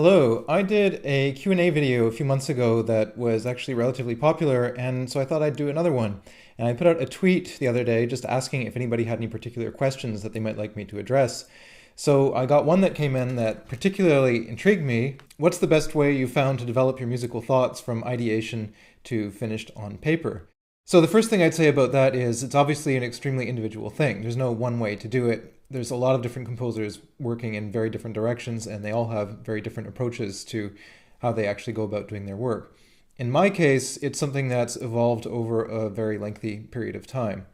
Hello, I did a Q&A video a few months ago that was actually relatively popular, and so I thought I'd do another one. And I put out a tweet the other day just asking if anybody had any particular questions that they might like me to address. So I got one that came in that particularly intrigued me. What's the best way you found to develop your musical thoughts from ideation to finished on paper? So the first thing I'd say about that is it's obviously an extremely individual thing. There's no one way to do it. There's a lot of different composers working in very different directions, and they all have very different approaches to how they actually go about doing their work. In my case, it's something that's evolved over a very lengthy period of time.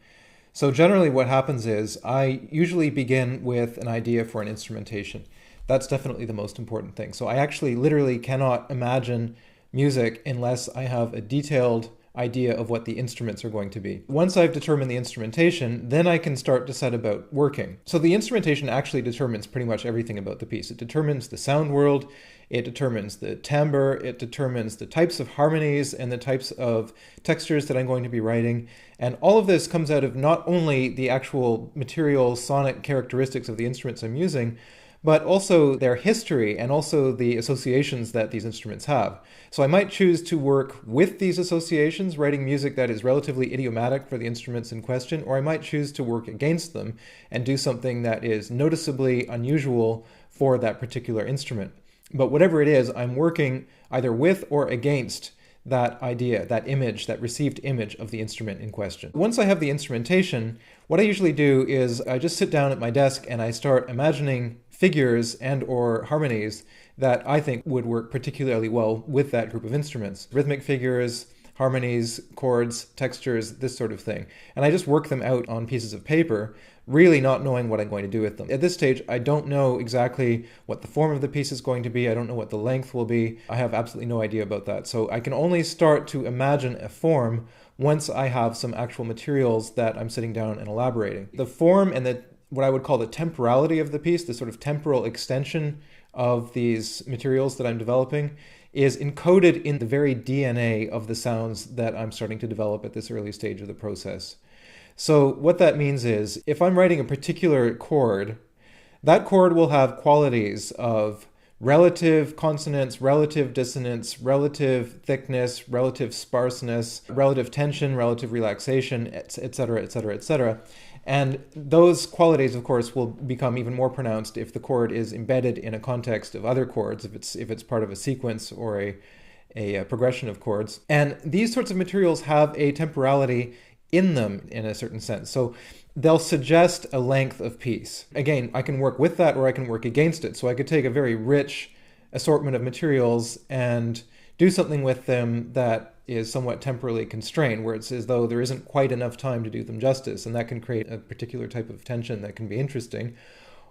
So generally what happens is I usually begin with an idea for an instrumentation. That's definitely the most important thing. So I actually literally cannot imagine music unless I have a detailed idea of what the instruments are going to be. Once I've determined the instrumentation, then I can start to set about working. So the instrumentation actually determines pretty much everything about the piece. It determines the sound world, it determines the timbre, it determines the types of harmonies and the types of textures that I'm going to be writing. And all of this comes out of not only the actual material sonic characteristics of the instruments I'm using, but also their history and also the associations that these instruments have. So I might choose to work with these associations, writing music that is relatively idiomatic for the instruments in question, or I might choose to work against them and do something that is noticeably unusual for that particular instrument. But whatever it is, I'm working either with or against that idea, that image, that received image of the instrument in question. Once I have the instrumentation, what I usually do is I just sit down at my desk and I start imagining figures and or harmonies that I think would work particularly well with that group of instruments. Rhythmic figures, harmonies, chords, textures, this sort of thing. And I just work them out on pieces of paper, really not knowing what I'm going to do with them. At this stage, I don't know exactly what the form of the piece is going to be. I don't know what the length will be. I have absolutely no idea about that. So I can only start to imagine a form once I have some actual materials that I'm sitting down and elaborating. The form and what I would call the temporality of the piece, the sort of temporal extension of these materials that I'm developing, is encoded in the very DNA of the sounds that I'm starting to develop at this early stage of the process. So what that means is, if I'm writing a particular chord, that chord will have qualities of relative consonance, relative dissonance, relative thickness, relative sparseness, relative tension, relative relaxation, etc., etc., etc. And those qualities, of course, will become even more pronounced if the chord is embedded in a context of other chords, if it's part of a sequence or a progression of chords. And these sorts of materials have a temporality in them in a certain sense. So they'll suggest a length of piece. Again, I can work with that or I can work against it. So I could take a very rich assortment of materials and do something with them that is somewhat temporally constrained, where it's as though there isn't quite enough time to do them justice, and that can create a particular type of tension that can be interesting.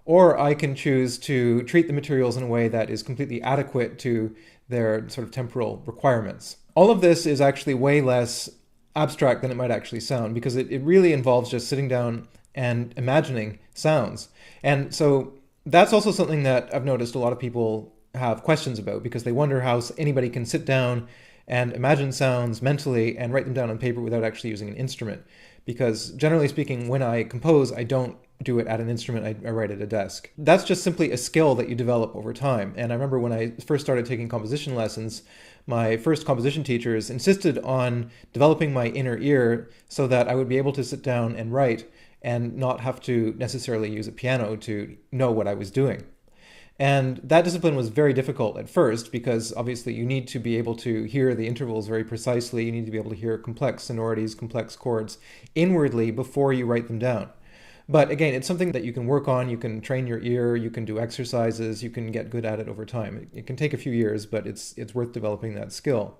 Or I can choose to treat the materials in a way that is completely adequate to their sort of temporal requirements. All of this is actually way less abstract than it might actually sound, because it really involves just sitting down and imagining sounds. And so that's also something that I've noticed a lot of people have questions about, because they wonder how anybody can sit down and imagine sounds mentally and write them down on paper without actually using an instrument. Because generally speaking, when I compose, I don't do it at an instrument, I write at a desk. That's just simply a skill that you develop over time. And I remember when I first started taking composition lessons, my first composition teachers insisted on developing my inner ear so that I would be able to sit down and write and not have to necessarily use a piano to know what I was doing. And that discipline was very difficult at first, because obviously you need to be able to hear the intervals very precisely. You need to be able to hear complex sonorities, complex chords inwardly before you write them down. But again, it's something that you can work on. You can train your ear, you can do exercises, you can get good at it over time. It can take a few years, but it's worth developing that skill.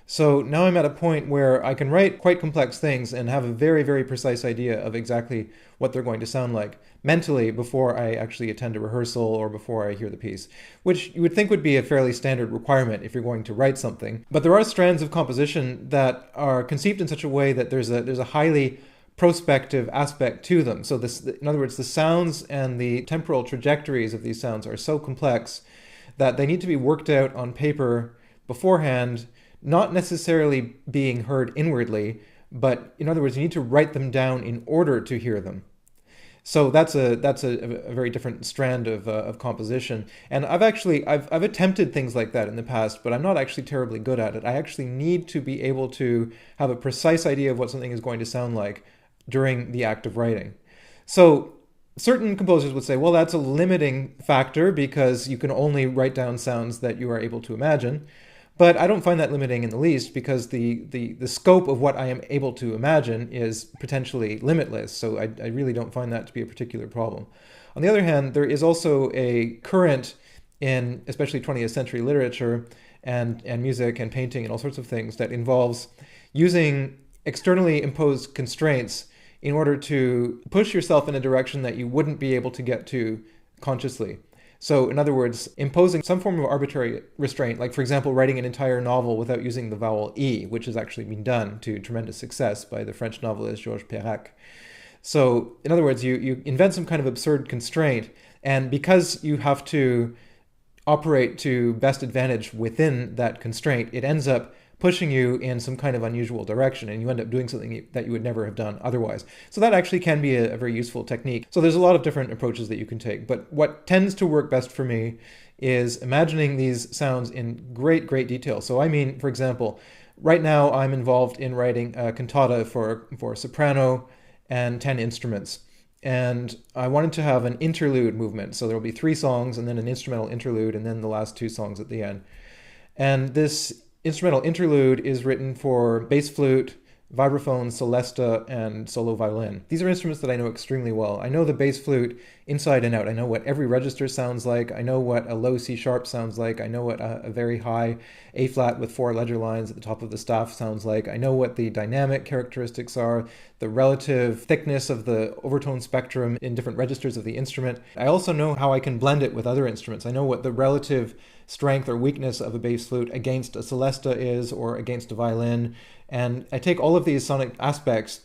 So now I'm at a point where I can write quite complex things and have a very, very precise idea of exactly what they're going to sound like mentally before I actually attend a rehearsal or before I hear the piece, which you would think would be a fairly standard requirement if you're going to write something. But there are strands of composition that are conceived in such a way that there's a highly prospective aspect to them. So in other words, the sounds and the temporal trajectories of these sounds are so complex that they need to be worked out on paper beforehand, not necessarily being heard inwardly, but in other words, you need to write them down in order to hear them. So that's a very different strand of composition. And I've attempted things like that in the past, but I'm not actually terribly good at it. I actually need to be able to have a precise idea of what something is going to sound like during the act of writing. So certain composers would say, well, that's a limiting factor because you can only write down sounds that you are able to imagine. But I don't find that limiting in the least because the scope of what I am able to imagine is potentially limitless. So I really don't find that to be a particular problem. On the other hand, there is also a current in especially 20th century literature and music and painting and all sorts of things that involves using externally imposed constraints in order to push yourself in a direction that you wouldn't be able to get to consciously. So in other words, imposing some form of arbitrary restraint, like for example, writing an entire novel without using the vowel E, which has actually been done to tremendous success by the French novelist Georges Perec. So in other words, you invent some kind of absurd constraint, and because you have to operate to best advantage within that constraint, it ends up pushing you in some kind of unusual direction, and you end up doing something that you would never have done otherwise. So that actually can be a very useful technique. So there's a lot of different approaches that you can take, but what tends to work best for me is imagining these sounds in great detail. So I mean, for example, right now I'm involved in writing a cantata for soprano and 10 instruments. And I wanted to have an interlude movement. So there'll be 3 songs and then an instrumental interlude and then the last 2 songs at the end. And this instrumental interlude is written for bass flute, vibraphone, celesta, and solo violin. These are instruments that I know extremely well. I know the bass flute inside and out. I know what every register sounds like. I know what a low C sharp sounds like. I know what a very high A flat with 4 ledger lines at the top of the staff sounds like. I know what the dynamic characteristics are, the relative thickness of the overtone spectrum in different registers of the instrument. I also know how I can blend it with other instruments. I know what the relative strength or weakness of a bass flute against a celesta is or against a violin. And I take all of these sonic aspects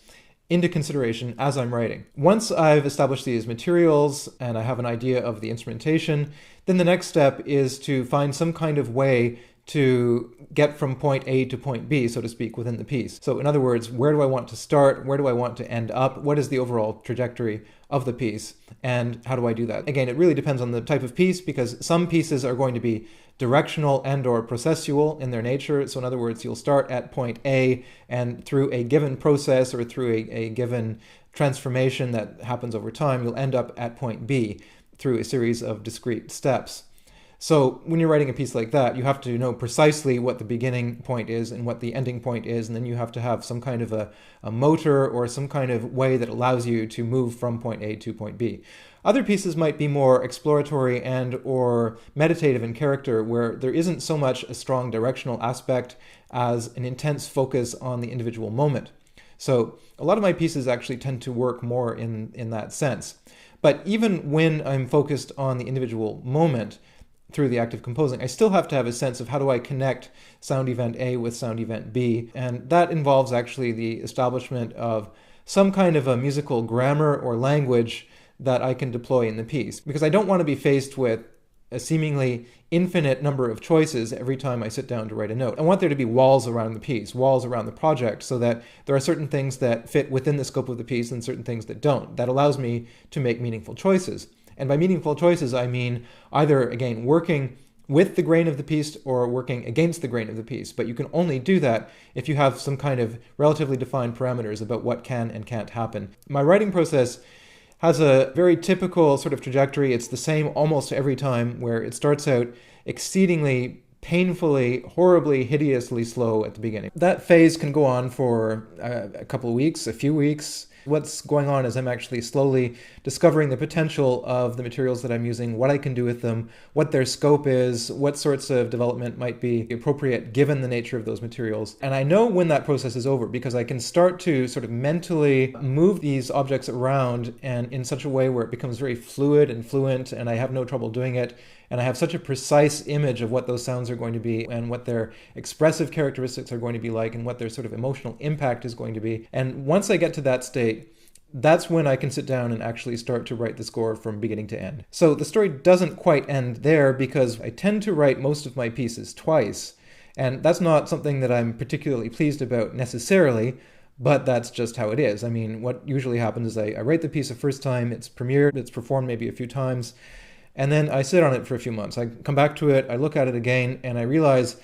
into consideration as I'm writing. Once I've established these materials and I have an idea of the instrumentation, then the next step is to find some kind of way to get from point A to point B, so to speak, within the piece. So in other words, where do I want to start? Where do I want to end up? What is the overall trajectory of the piece? And how do I do that? Again, it really depends on the type of piece because some pieces are going to be directional and or processual in their nature. So in other words, you'll start at point A and through a given process or through a given transformation that happens over time, you'll end up at point B through a series of discrete steps. So when you're writing a piece like that, you have to know precisely what the beginning point is and what the ending point is, and then you have to have some kind of a motor or some kind of way that allows you to move from point A to point B. Other pieces might be more exploratory and or meditative in character, where there isn't so much a strong directional aspect as an intense focus on the individual moment. So a lot of my pieces actually tend to work more in that sense. But even when I'm focused on the individual moment, through the act of composing, I still have to have a sense of how do I connect sound event A with sound event B, and that involves actually the establishment of some kind of a musical grammar or language that I can deploy in the piece, because I don't want to be faced with a seemingly infinite number of choices every time I sit down to write a note. I want there to be walls around the piece, walls around the project, so that there are certain things that fit within the scope of the piece and certain things that don't. That allows me to make meaningful choices. And by meaningful choices, I mean either, again, working with the grain of the piece or working against the grain of the piece. But you can only do that if you have some kind of relatively defined parameters about what can and can't happen. My writing process has a very typical sort of trajectory. It's the same almost every time, where it starts out exceedingly painfully, horribly, hideously slow at the beginning. That phase can go on for a couple of weeks, a few weeks. What's going on is I'm actually slowly discovering the potential of the materials that I'm using, what I can do with them, what their scope is, what sorts of development might be appropriate given the nature of those materials. And I know when that process is over because I can start to sort of mentally move these objects around and in such a way where it becomes very fluid and fluent, and I have no trouble doing it. And I have such a precise image of what those sounds are going to be and what their expressive characteristics are going to be like and what their sort of emotional impact is going to be. And once I get to that state, that's when I can sit down and actually start to write the score from beginning to end. So the story doesn't quite end there because I tend to write most of my pieces twice. And that's not something that I'm particularly pleased about necessarily, But that's just how it is. I mean, what usually happens is I write the piece the first time, it's premiered, it's performed maybe a few times, and then I sit on it for a few months. I come back to it, I look at it again, and I realize,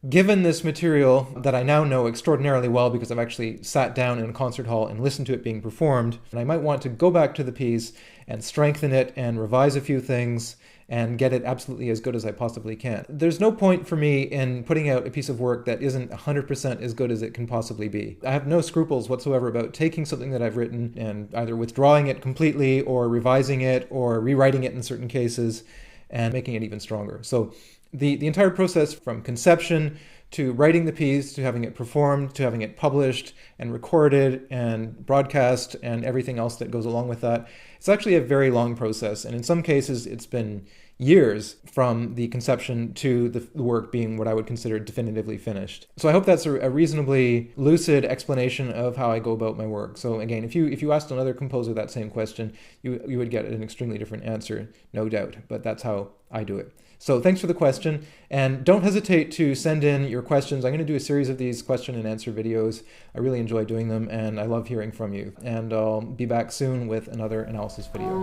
given this material that I now know extraordinarily well because I've actually sat down in a concert hall and listened to it being performed, and I might want to go back to the piece and strengthen it and revise a few things and get it absolutely as good as I possibly can. There's no point for me in putting out a piece of work that isn't 100% as good as it can possibly be. I have no scruples whatsoever about taking something that I've written and either withdrawing it completely or revising it or rewriting it in certain cases and making it even stronger. So the entire process from conception to writing the piece, to having it performed, to having it published and recorded and broadcast and everything else that goes along with that, it's actually a very long process. And in some cases, it's been years from the conception to the work being what I would consider definitively finished. So I hope that's a reasonably lucid explanation of how I go about my work. So again, if you asked another composer that same question, you would get an extremely different answer, no doubt. But that's how I do it. So thanks for the question, and don't hesitate to send in your questions. I'm going to do a series of these question and answer videos. I really enjoy doing them, and I love hearing from you. And I'll be back soon with another analysis video.